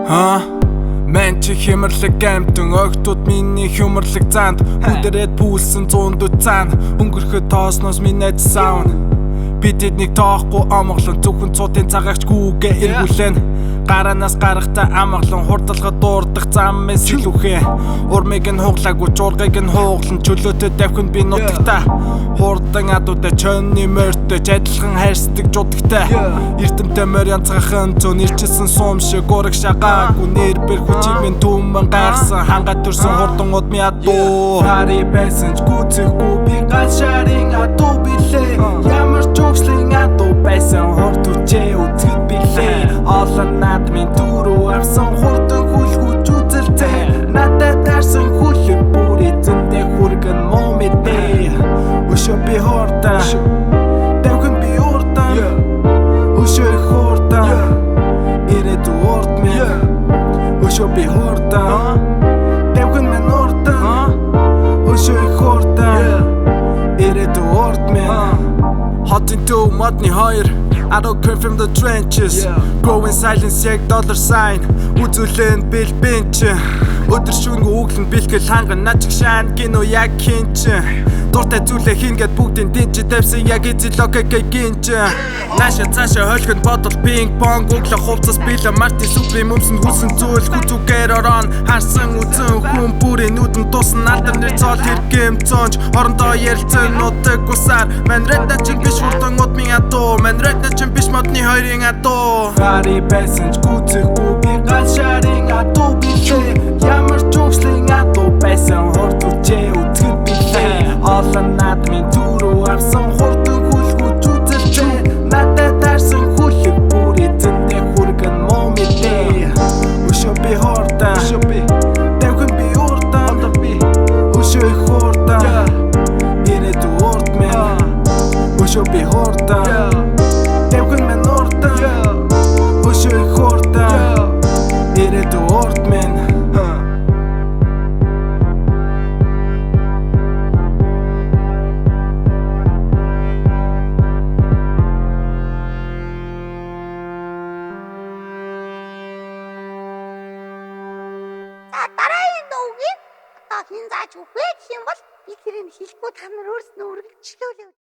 Мен чи хямрлаг амтэн огтуд миний хямрлаг занд Бүдэрээд пүүлсэн 100 цаана өнгөрөхөд тоосноос минэд саун Бидэд нэг тоохгүй амгалан зөвхөн цуудын цагаагч гүүгээ эргүүлэн Гаранаас гарахтаа амгалан хурдалгад дуурдах зам мэс илүүхээ Урмыг нь хуглаагүй жургыг нь хууглан чөлөөтэй давхин би нутагтаа Хурдан адуудаа чонны морьтой адилхан хайрсдаг жудагтай Эрдэмтэй морь янцгахан зүүн ирчсэн сум шиг ураг шагаагүй нэр бэр хүчийг минь түмэн гайхсан хангаа төрсөн хурдангууд ми адуу Хари байсан ч гүцэхгүй би гал шарын адуу билээ Ямар ч өгслийн адуу байсан хурд үчээ үзэхэд билээ Олон над минь дөрөв авсан хурдан хүлгүүч үзэлцээ Надад дарсан хүлэг бүр эзэндээ хүргэн муу мэдээ Өшөө би хурдан Давхин би урдан Өшөө их хурдан Ирээд урд минь Өшөө би хурдан Давхин минь урдан Өшөө их хурдан Ирээд урд минь Hot into модны хоёр I don't care from the trenches Growing silence яг dollar sign Үзүүлэн бил бинч Өдөр шөнө өглөн бэлгэл ханган начиг шаан гино яг хинч Дуртай зүйлээ хийнгээд бүгдийн динчи тавьсан яг эзэл окей гинч Наша цаашаа хөлгөн бодол пинг понг өглөө хувцас билээ Мартин суприм өмсөн хүсэн зүйл хүзүүгээр орон Харсан үзэн хүн бүрийн нүдэн тусан алдар нэр цол хэргэм цонж Орондоо ярилцсан нутаг усаар Мэн рэдна чин биш хурдан удмын адуу Мэн рэдна чин биш модны хоёрын адуу Хари байсан ч гүцэхгүй би гал шарын адуу билээ Ямар ч өгслийн адуу байсан хурд үчээ үзэхэд билээ Олон над минь дөрөв авсан хурдан хүлгүүч үзэлцээ Надад дарсан хүлэг бүр эзэндээ хүргэн муу мэдээ Өшөө би хурдан Давхин би урдан Өшөө их хурдан Ирээд урд минь Өшөө би хурдан Давхин минь урдан Өшөө их хурдан Ирээд урд минь Дараагийн дуугийг одоо хин зааж өгөх вэ гэх юм бол би тэрийг хэлэхгүй та нар өөрснөө үргэлжлүүлээ.